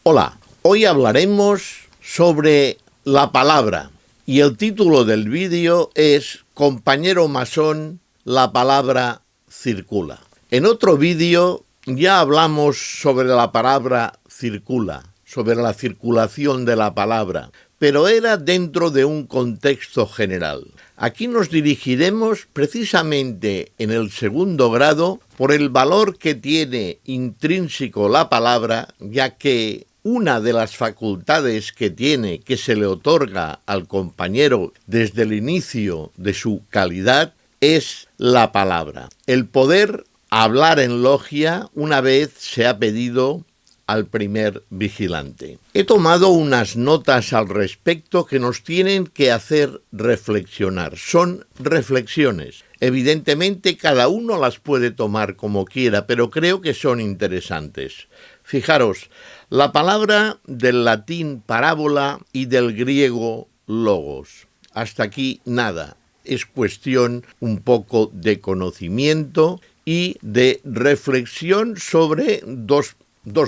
Hola, hoy hablaremos sobre la palabra y el título del vídeo es Compañero masón, la palabra circula. En otro vídeo ya hablamos sobre la palabra circula, sobre la circulación de la palabra, pero era dentro de un contexto general. Aquí nos dirigiremos precisamente en el segundo grado por el valor que tiene intrínseco la palabra, ya que una de las facultades que tiene, que se le otorga al compañero desde el inicio de su calidad, es la palabra. El poder hablar en logia una vez se ha pedido al primer vigilante. He tomado unas notas al respecto que nos tienen que hacer reflexionar. Son reflexiones. Evidentemente cada uno las puede tomar como quiera, pero creo que son interesantes. Fijaros, la palabra del latín parábola y del griego logos. Hasta aquí nada. Es cuestión un poco de conocimiento y de reflexión sobre dos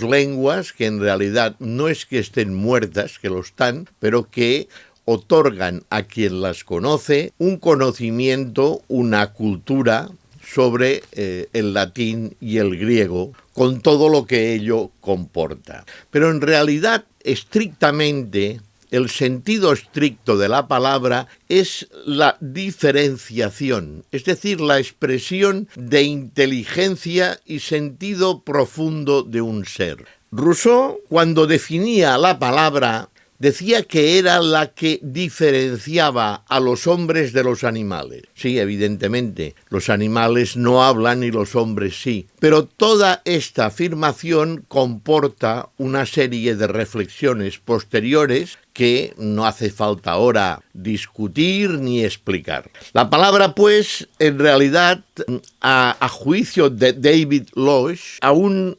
lenguas que en realidad no es que estén muertas, que lo están, pero que otorgan a quien las conoce un conocimiento, una cultura sobre el latín y el griego, con todo lo que ello comporta. Pero en realidad, estrictamente, el sentido estricto de la palabra es la diferenciación, es decir, la expresión de inteligencia y sentido profundo de un ser. Rousseau, cuando definía la palabra, decía que era la que diferenciaba a los hombres de los animales. Sí, evidentemente, los animales no hablan y los hombres sí. Pero toda esta afirmación comporta una serie de reflexiones posteriores que no hace falta ahora discutir ni explicar. La palabra, pues, en realidad, a juicio de David Lodge, aún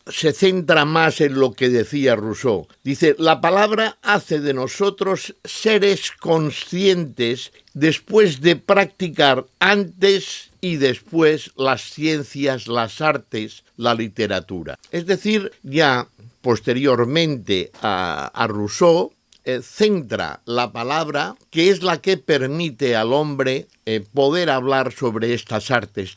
se centra más en lo que decía Rousseau. Dice, la palabra hace de nosotros seres conscientes después de practicar antes y después las ciencias, las artes, la literatura. Es decir, ya posteriormente a Rousseau, centra la palabra, que es la que permite al hombre poder hablar sobre estas artes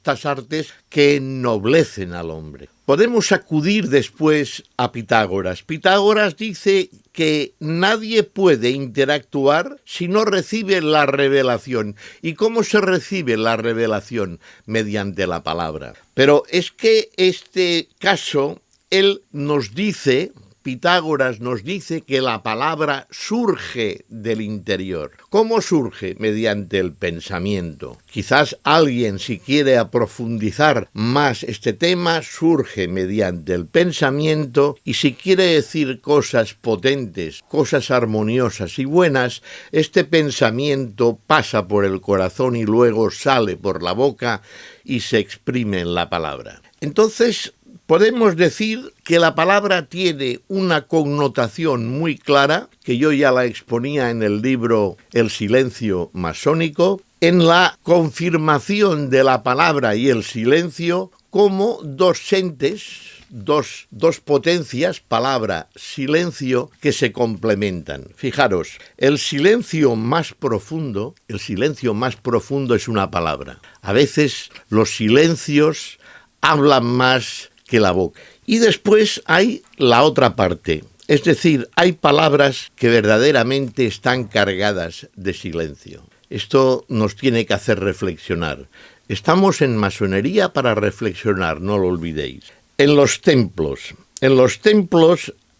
que ennoblecen al hombre. Podemos acudir después a Pitágoras. Pitágoras dice que nadie puede interactuar si no recibe la revelación. ¿Y cómo se recibe la revelación? Mediante la palabra. Pero es que este caso, él nos dice, Pitágoras nos dice que la palabra surge del interior. ¿Cómo surge? Mediante el pensamiento. Quizás alguien, si quiere profundizar más este tema, surge mediante el pensamiento, y si quiere decir cosas potentes, cosas armoniosas y buenas, este pensamiento pasa por el corazón y luego sale por la boca y se exprime en la palabra. Entonces, podemos decir que la palabra tiene una connotación muy clara, que yo ya la exponía en el libro El silencio masónico, en la confirmación de la palabra y el silencio como dos entes, dos potencias, palabra, silencio, que se complementan. Fijaros, el silencio más profundo es una palabra. A veces los silencios hablan más que la boca. Y después hay la otra parte, es decir, hay palabras que verdaderamente están cargadas de silencio. Esto nos tiene que hacer reflexionar. Estamos en masonería para reflexionar, no lo olvidéis. En los templos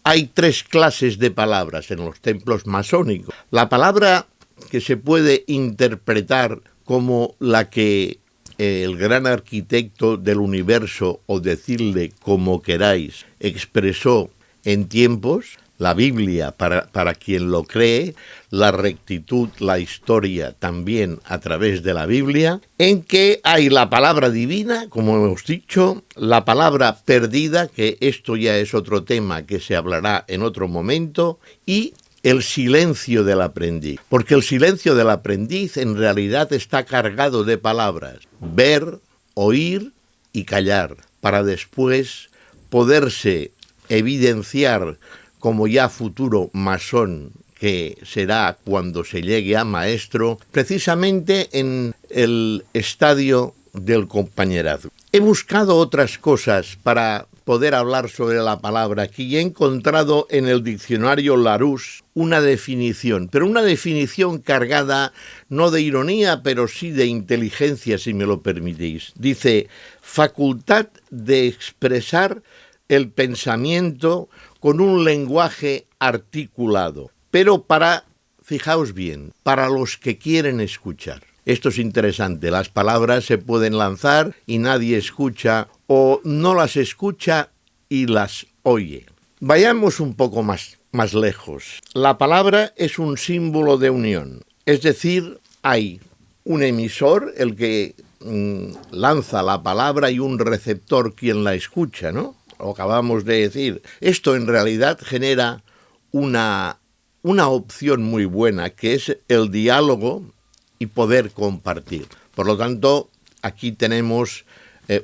hay tres clases de palabras, en los templos masónicos. La palabra que se puede interpretar como la que el gran arquitecto del universo, o decirle como queráis, expresó en tiempos, la Biblia para quien lo cree, la rectitud, la historia también a través de la Biblia, en que hay la palabra divina, como hemos dicho, la palabra perdida, que esto ya es otro tema que se hablará en otro momento, y el silencio del aprendiz, porque el silencio del aprendiz en realidad está cargado de palabras: ver, oír y callar, para después poderse evidenciar como ya futuro masón que será cuando se llegue a maestro, precisamente en el estadio del compañerazgo. He buscado otras cosas para poder hablar sobre la palabra aquí y he encontrado en el diccionario Larousse una definición, pero una definición cargada no de ironía, pero sí de inteligencia, si me lo permitís. Dice, facultad de expresar el pensamiento con un lenguaje articulado, pero fijaos bien, para los que quieren escuchar. Esto es interesante, las palabras se pueden lanzar y nadie escucha o no las escucha y las oye. Vayamos un poco más lejos. La palabra es un símbolo de unión, es decir, hay un emisor, el que lanza la palabra, y un receptor, quien la escucha, ¿no? Lo acabamos de decir. Esto en realidad genera una opción muy buena, que es el diálogo y poder compartir. Por lo tanto, aquí tenemos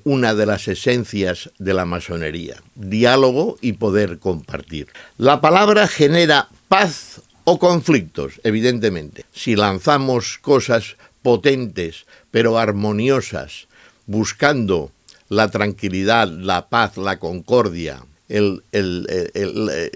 una de las esencias de la masonería, diálogo y poder compartir. La palabra genera paz o conflictos, evidentemente. Si lanzamos cosas potentes, pero armoniosas, buscando la tranquilidad, la paz, la concordia,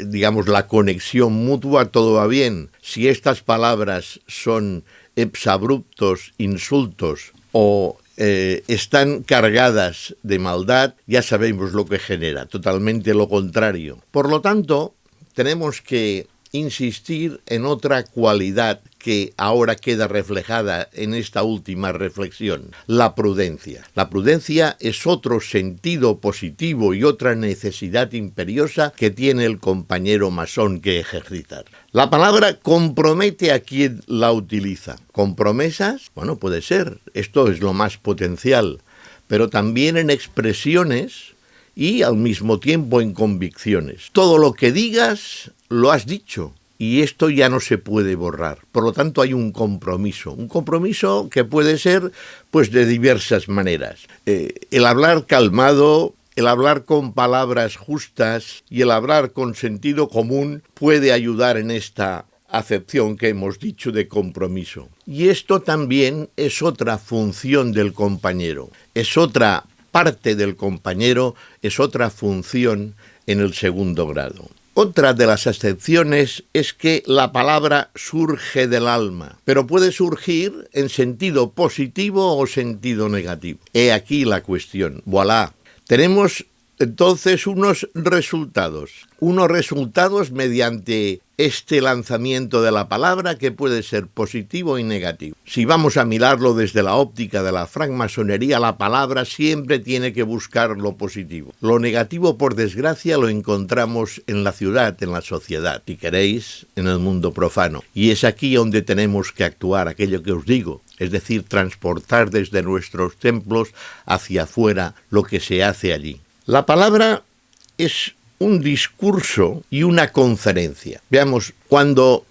digamos, la conexión mutua, todo va bien. Si estas palabras son exabruptos, insultos o están cargadas de maldad, ya sabemos lo que genera, totalmente lo contrario. Por lo tanto, tenemos que insistir en otra cualidad que ahora queda reflejada en esta última reflexión, la prudencia. La prudencia es otro sentido positivo y otra necesidad imperiosa que tiene el compañero masón que ejercitar. La palabra compromete a quien la utiliza. ¿Con promesas? Bueno, puede ser, esto es lo más potencial, pero también en expresiones y al mismo tiempo en convicciones. Todo lo que digas lo has dicho y esto ya no se puede borrar. Por lo tanto, hay un compromiso que puede ser pues de diversas maneras. El hablar calmado, el hablar con palabras justas y el hablar con sentido común puede ayudar en esta acepción que hemos dicho de compromiso. Y esto también es otra función del compañero, es otra parte del compañero, es otra función en el segundo grado. Otra de las excepciones es que la palabra surge del alma, pero puede surgir en sentido positivo o sentido negativo. He aquí la cuestión. Voilà. Tenemos entonces unos resultados mediante este lanzamiento de la palabra que puede ser positivo y negativo. Si vamos a mirarlo desde la óptica de la francmasonería, la palabra siempre tiene que buscar lo positivo. Lo negativo, por desgracia, lo encontramos en la ciudad, en la sociedad, si queréis, en el mundo profano. Y es aquí donde tenemos que actuar, aquello que os digo, es decir, transportar desde nuestros templos hacia afuera lo que se hace allí. La palabra es un discurso y una conferencia. Veamos, cuando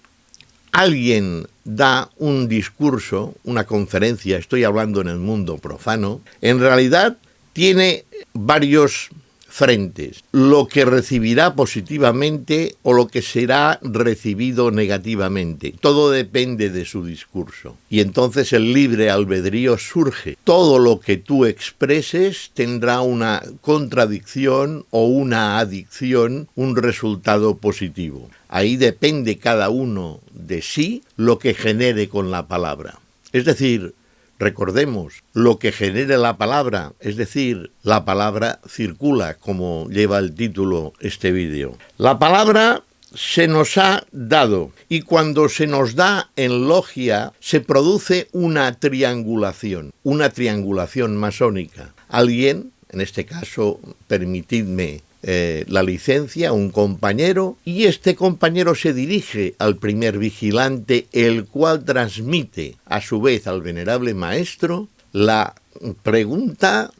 alguien da un discurso, una conferencia, estoy hablando en el mundo profano, en realidad tiene varios frentes, lo que recibirá positivamente o lo que será recibido negativamente. Todo depende de su discurso. Y entonces el libre albedrío surge. Todo lo que tú expreses tendrá una contradicción o una adicción, un resultado positivo. Ahí depende cada uno de sí lo que genere con la palabra. Es decir, recordemos, lo que genere la palabra, es decir, la palabra circula, como lleva el título este vídeo. La palabra se nos ha dado y cuando se nos da en logia se produce una triangulación masónica. Alguien, en este caso, permitidme la licencia, un compañero, y este compañero se dirige al primer vigilante, el cual transmite a su vez al venerable maestro la pregunta,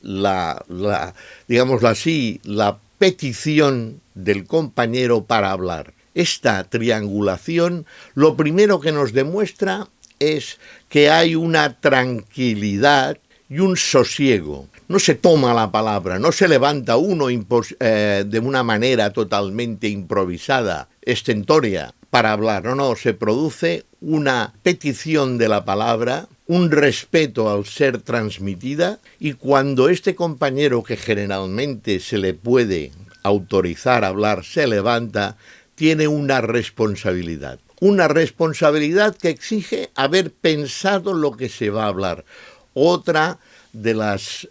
digámoslo así, la petición del compañero para hablar. Esta triangulación lo primero que nos demuestra es que hay una tranquilidad y un sosiego. No se toma la palabra, no se levanta uno de una manera totalmente improvisada, estentoria para hablar, no, se produce una petición de la palabra, un respeto al ser transmitida, y cuando este compañero, que generalmente se le puede autorizar a hablar, se levanta, tiene una responsabilidad que exige haber pensado lo que se va a hablar. Otra de las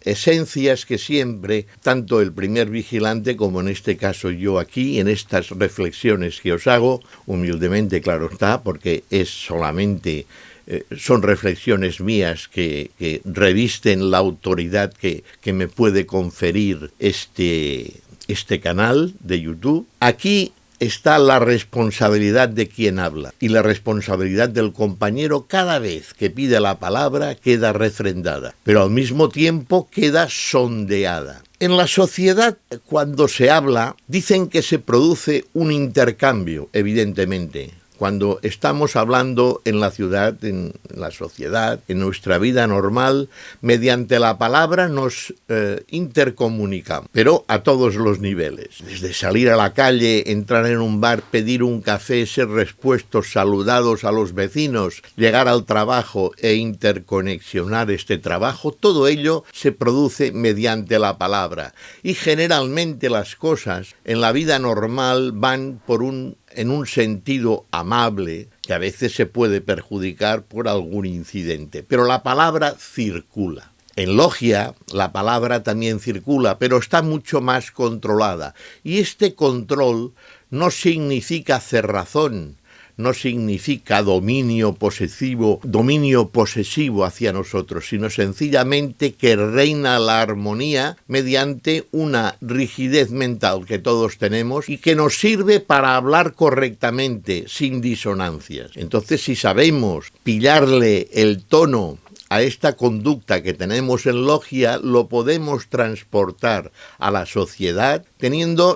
esencias que siempre, tanto el primer vigilante como en este caso yo aquí, en estas reflexiones que os hago, humildemente, claro está, porque es solamente, son reflexiones mías que revisten la autoridad que me puede conferir este canal de YouTube. Aquí está la responsabilidad de quien habla, y la responsabilidad del compañero cada vez que pide la palabra queda refrendada, pero al mismo tiempo queda sondeada. En la sociedad, cuando se habla, dicen que se produce un intercambio, evidentemente. Cuando estamos hablando en la ciudad, en la sociedad, en nuestra vida normal, mediante la palabra nos intercomunicamos, pero a todos los niveles. Desde salir a la calle, entrar en un bar, pedir un café, ser respuestos, saludados a los vecinos, llegar al trabajo e interconexionar este trabajo, todo ello se produce mediante la palabra. Y generalmente las cosas en la vida normal van en un sentido amable, que a veces se puede perjudicar por algún incidente. Pero la palabra circula. En logia la palabra también circula, pero está mucho más controlada. Y este control no significa cerrazón, no significa dominio posesivo hacia nosotros, sino sencillamente que reina la armonía mediante una rigidez mental que todos tenemos y que nos sirve para hablar correctamente, sin disonancias. Entonces, si sabemos pillarle el tono a esta conducta que tenemos en logia, lo podemos transportar a la sociedad,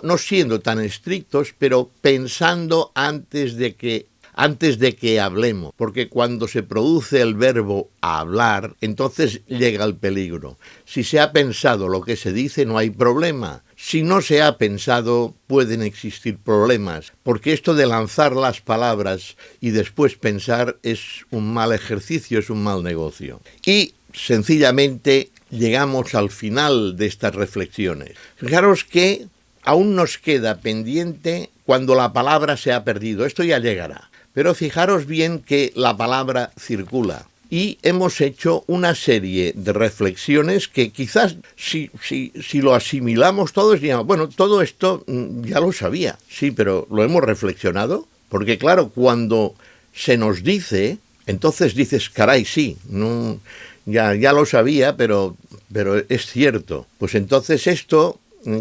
no siendo tan estrictos, pero pensando antes de que hablemos, porque cuando se produce el verbo hablar, entonces llega el peligro. Si se ha pensado lo que se dice, no hay problema. Si no se ha pensado, pueden existir problemas, porque esto de lanzar las palabras y después pensar es un mal ejercicio, es un mal negocio. Y sencillamente llegamos al final de estas reflexiones. Fijaros que aún nos queda pendiente cuando la palabra se ha perdido. Esto ya llegará. Pero fijaros bien que la palabra circula. Y hemos hecho una serie de reflexiones que quizás si lo asimilamos todos, digamos, bueno, todo esto ya lo sabía, sí, pero ¿lo hemos reflexionado? Porque claro, cuando se nos dice, entonces dices, caray, sí, no, ya lo sabía, pero es cierto. Pues entonces esto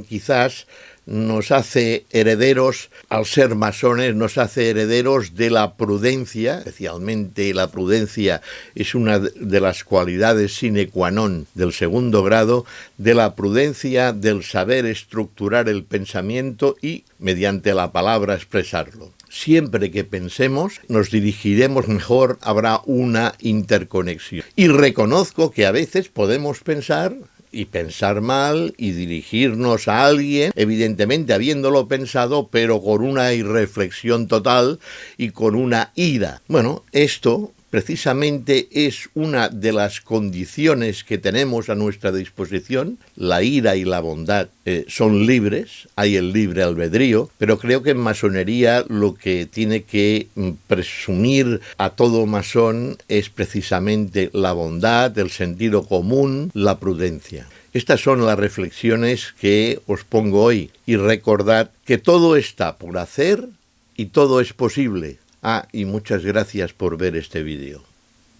quizás nos hace herederos, al ser masones, nos hace herederos de la prudencia. Especialmente la prudencia es una de las cualidades sine qua non del segundo grado, de la prudencia, del saber estructurar el pensamiento y, mediante la palabra, expresarlo. Siempre que pensemos, nos dirigiremos mejor, habrá una interconexión. Y reconozco que a veces podemos pensar y pensar mal y dirigirnos a alguien, evidentemente habiéndolo pensado, pero con una irreflexión total y con una ira. Bueno, esto precisamente es una de las condiciones que tenemos a nuestra disposición. La ira y la bondad son libres, hay el libre albedrío, pero creo que en masonería lo que tiene que presumir a todo masón es precisamente la bondad, el sentido común, la prudencia. Estas son las reflexiones que os pongo hoy, y recordad que todo está por hacer y todo es posible. Y muchas gracias por ver este vídeo.